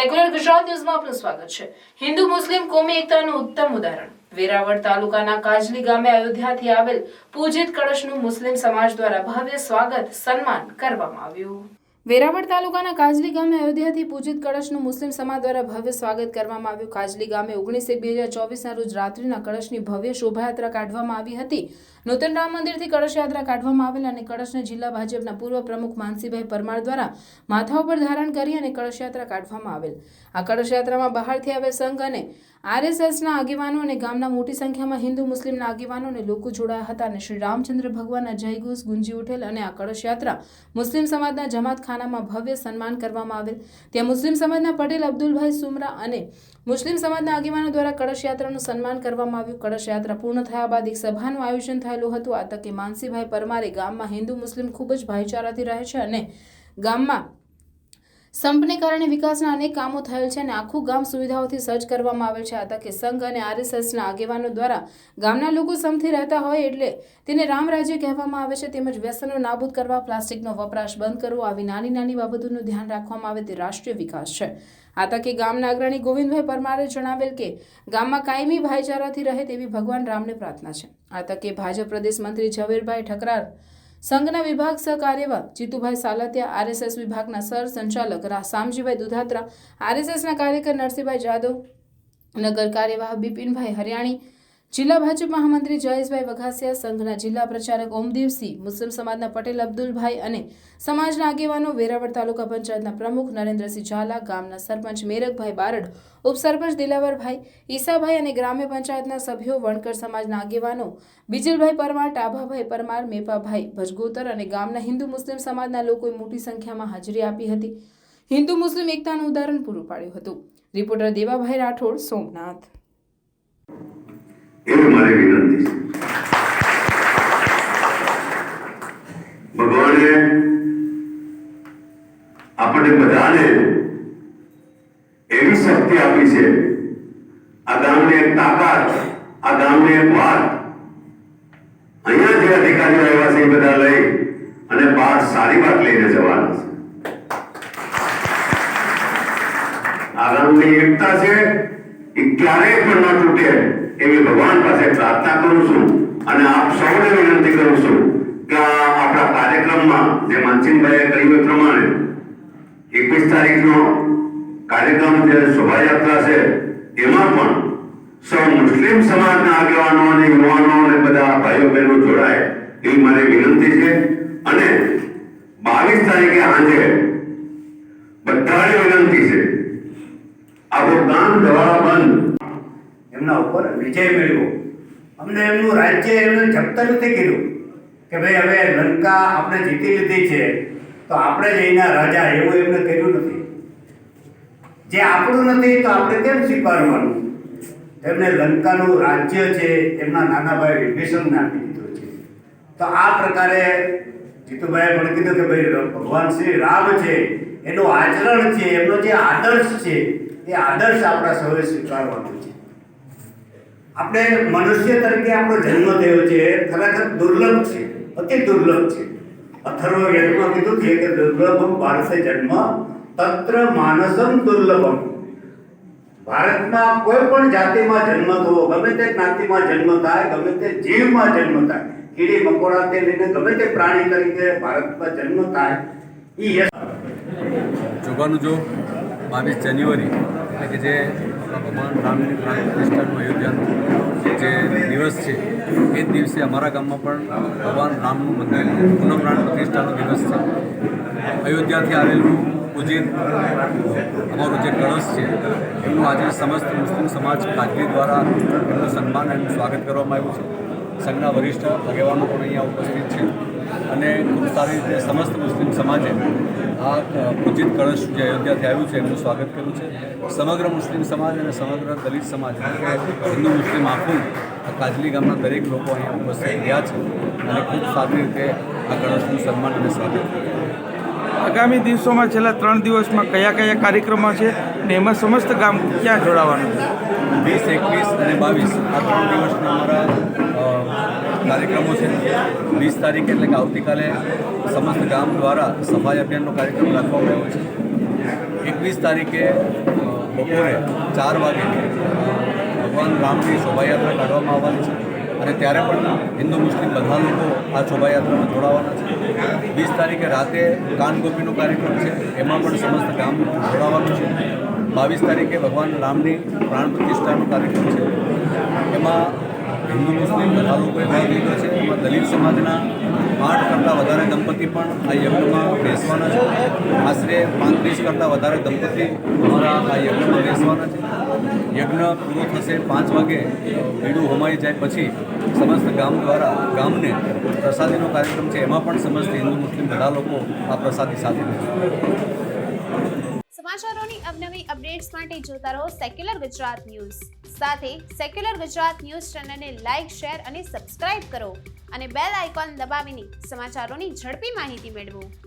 Secular Gujarat ન્યૂઝમાં આપનું સ્વાગત છે। હિન્દુ મુસ્લિમ કોમી એકતાનું ઉત્તમ ઉદાહરણ વેરાવળ તાલુકાના કાજલી ગામે અયોધ્યાથી આવેલ પૂજિત કળશનું મુસ્લિમ સમાજ દ્વારા ભવ્ય સ્વાગત સન્માન કરવામાં આવ્યું। વેરાવળ તાલુકાના કાજલી ગામે અયોધ્યાથી પૂજિત કળશનું મુસ્લિમ સમાજ દ્વારા ભવ્ય સ્વાગત કરવામાં આવ્યું। કાજલી ગામે 19/1/2024ના રોજ રાત્રિના કળશની ભવ્ય શોભાયાત્રા કાઢવામાં આવી હતી। નૂતન રામ મંદિરથી કળશ યાત્રા કાઢવામાં આવેલ અને કળશને જિલ્લા ભાજપના પૂર્વ પ્રમુખ માનસીભાઈ પરમાર દ્વારા માથા ઉપર ધારણ કરી અને કળશ યાત્રા કાઢવામાં આવેલ। આ કળશ યાત્રામાં બહારથી આવેલ સંઘ અને આરએસએસના આગેવાનો અને ગામના મોટી સંખ્યામાં હિન્દુ મુસ્લિમના આગેવાનો અને લોકો જોડાયા હતા અને શ્રી રામચંદ્ર ભગવાનના જયઘોષ ગુંજી ઉઠેલ અને આ કળશ યાત્રા મુસ્લિમ સમાજના જમાત ખાનામાં ભવ્ય સન્માન કરવામાં આવેલ। ત્યાં મુસ્લિમ સમાજના પટેલ અબ્દુલભાઈ સુમરા અને મુસ્લિમ સમાજના આગેવાનો દ્વારા કળશ યાત્રાનું સન્માન કરવામાં આવ્યું। કળશ યાત્રા પૂર્ણ થયા બાદ એક સભાનું આયોજન થયેલું હતું। આ તકે માનસીભાઈ પરમારે ગામમાં હિન્દુ મુસ્લિમ ખૂબ જ ભાઈચારાથી રહે છે અને ગામમાં સંપને કારણે વિકાસના અનેક કામો થયેલ છે અને આખું ગામ સુવિધાઓથી સજ્જ કરવામાં આવેલ છે। આ તકે સંઘ અને આરએસએસના આગેવાનો દ્વારા ગામના લોકો સમથી રહેતા હોય એટલે તેને રામ રાજ્ય કહેવામાં આવે છે તેમજ વ્યસનો નાબૂદ કરવા, પ્લાસ્ટિકનો વપરાશ બંધ કરવો, આવી નાની નાની બાબતોનું ધ્યાન રાખવામાં આવે તે રાષ્ટ્રીય વિકાસ છે। આ તકે ગામના અગ્રણી ગોવિંદભાઈ પરમારે જણાવેલ કે ગામમાં કાયમી ભાઈચારાથી રહે તેવી ભગવાન રામને પ્રાર્થના છે। આ તકે ભાજપ પ્રદેશ મંત્રી ઝવેરભાઈ ઠકરાર, સંઘના વિભાગ સહકાર્યવાહ જીતુભાઈ સાલતિયા, આરએસએસ વિભાગના સર સંચાલક શામજીભાઈ દુધાત્રા, આરએસએસના કાર્યકર નરસિંહભાઈ જાદવ, નગર કાર્યવાહ બિપિનભાઈ હરિયાણી, જિલ્લા ભાજપ મહામંત્રી જયેશભાઈ વઘાસિયા, સંઘના જિલ્લા પ્રચારક ઓમદેવસિંહ, મુસ્લિમ સમાજના પટેલ અબ્દુલભાઈ અને સમાજના આગેવાનો, વેરાવળ તાલુકા પંચાયતના પ્રમુખ નરેન્દ્રસિંહ ઝાલા, ગામના સરપંચ મેરકભાઈ બારડ, ઉપસરપંચ દિલાવરભાઈ, ઈસાભાઈ અને ગ્રામ્ય પંચાયતના સભ્યો, વણકર સમાજના આગેવાનો બીજલભાઈ પરમાર, ટાભાભાઈ પરમાર, મેપાભાઈ ભજગોતર અને ગામના હિન્દુ મુસ્લિમ સમાજના લોકોએ મોટી સંખ્યામાં હાજરી આપી હતી। હિન્દુ મુસ્લિમ એકતાનું ઉદાહરણ પૂરું પાડ્યું હતું। રિપોર્ટર દેવાભાઈ રાઠોડ, સોમનાથ। એવી મારી વિનંતી છે। ભગવાને આપણે બધાને એવી શક્તિ આપી છે, આ ગામને એક તાકાત, આ ગામને એક વાત, અહીંયા જે અધિકારીઓ આવ્યા છે એ બધા લઈ અને બહાર સારી વાત લઈને જવાના છે। આ ગામની એકતા છે એ ક્યારેય પણ ન તૂટે એવી ભગવાન પાસે પ્રાર્થના કરું છું અને આપ સૌને વિનંતી કરું છું કે આપણા કાર્યક્રમમાં જે માનસિંહભાઈએ કહ્યું એ પ્રમાણે 21 તારીખનો કાર્યક્રમ જે શોભાયાત્રા છે એમાં પણ સૌ મુસ્લિમ સમાજના આગેવાનો અને યુવાનો અને બધા ભાઈઓ બહેનો જોડાય એવી મારી વિનંતી છે। અને 22 તારીખે સાંજે બધાને વિનંતી છે, આપણું ગામ દવા બંધ એમના ઉપર વિજય મેળવ્યો। અમને એમનું રાજ્ય એમને જપ્ત નથી કર્યું કે ભાઈ હવે લંકા આપણે જીતી લીધી છે તો આપણે જ એના રાજા, એવું એમને કર્યું નથી। જે આપણું નથી તો આપણે કેમ સ્વીકારવાનું? એમને લંકાનું રાજ્ય છે એમના નાના ભાઈ વિભીષણને આપી દીધું છે। તો આ પ્રકારે જીતુભાઈએ પણ કીધું કે ભાઈ ભગવાન શ્રી રામ છે એનું આચરણ છે, એમનો જે આદર્શ છે એ આદર્શ આપણા સૌએ સ્વીકારવાનો છે। આપણે મનુષ્ય તરીકે આપણો જન્મ થયો છે ખરેખર દુર્લભ છે, અતિ દુર્લભ છે। અથર્વવેદમાં કીધું છે કે દુર્લભમ ભારતે જન્મ તત્ર માનસમ દુર્લભમ। ભારતમાં કોઈ પણ જાતિમાં જન્મ થવો, ગમે તે જ્ઞાતિમાં જન્મ થાય, ગમે તે જીવમાં જન્મ થાય, કીડી મકોડાથી લઈને ગમે તે પ્રાણી તરીકે ભારતમાં જન્મ થાય એ જોગાનું જો 22 જાન્યુઆરી એટલે કે જે ભગવાન રામની પ્રાણ પ્રતિષ્ઠાનું અયોધ્યાનો જે દિવસ છે એ જ દિવસે અમારા ગામમાં પણ ભગવાન રામનું મંદિર પુનઃ પ્રાણ પ્રતિષ્ઠાનો દિવસ છે। અયોધ્યાથી આવેલું પૂજિત અમારું જે કળશ છે એમનું આજે સમસ્ત મુસ્લિમ સમાજ કાજલી દ્વારા એમનું સન્માન અને સ્વાગત કરવામાં આવ્યું છે। સંઘના વરિષ્ઠ આગેવાનો પણ અહીંયા ઉપસ્થિત છે અને ખૂબ સારી રીતે સમસ્ત મુસ્લિમ સમાજે આ પૂજિત કળશ જે અયોધ્યાથી આવ્યું છે એમનું સ્વાગત કર્યું છે। સમગ્ર મુસ્લિમ સમાજ અને સમગ્ર દલિત સમાજ હિન્દુ મુસ્લિમ આખું કાજલી ગામના દરેક લોકો અહીંયા ઉપસ્થિત રહ્યા છે અને ખૂબ સારી રીતે આ કળશનું સન્માન અને સ્વાગત કર્યું। આગામી દિવસોમાં છેલ્લા 3 દિવસમાં કયા કયા કાર્યક્રમો છે અને એમાં સમસ્ત ગામ ક્યાં જોડાવાનું છે? 20, 21 અને 22 આ 3 દિવસના અમારા કાર્યક્રમો છે। 20 તારીખ એટલે કે આવતીકાલે સમસ્ત ગામ દ્વારા સફાઈ અભિયાનનો કાર્યક્રમ રાખવામાં આવ્યો છે। 21 તારીખે બપોરે 4 વાગે ભગવાન રામની શોભાયાત્રા કાઢવામાં આવવાની છે અને ત્યારે પણ હિન્દુ મુસ્લિમ બધા લોકો આ શોભાયાત્રામાં જોડાવાના છે. 20 તારીખે રાતે કાનગોપીનો કાર્યક્રમ છે, એમાં પણ સમસ્ત ગામ જોડાવાનું છે. 22 તારીખે ભગવાન રામની પ્રાણ પ્રતિષ્ઠાનો કાર્યક્રમ છે, એમાં હિન્દુ મુસ્લિમ બધા લોકોએ ભાગ લીધો છે. એમાં દલિત સમાજના 8 કરતાં વધારે દંપતી પણ આ યજ્ઞમાં બેસવાના છે. આશરે 35 કરતાં વધારે દંપતી અમારા આ યજ્ઞમાં બેસવાના છે. યજ્ઞ પૂરો થશે 5 વાગે, બીડું હોમાઈ જાય પછી સમસ્ત ગામ દ્વારા ગામને પ્રસાદીનો કાર્યક્રમ છે, એમાં પણ સમસ્ત હિન્દુ મુસ્લિમ બધા લોકો આ પ્રસાદી સાથે લેશે. સમાચારોની અવનવી અપડેટ્સ માટે જોતા રહો સેક્યુલર ગુજરાત ન્યૂઝ. સાથે સેક્યુલર ગુજરાત ન્યૂઝ ચેનલને લાઇક, શેર અને સબસ્ક્રાઇબ કરો અને બેલ આઇકોન દબાવીને સમાચારોની ઝડપી માહિતી મેળવો.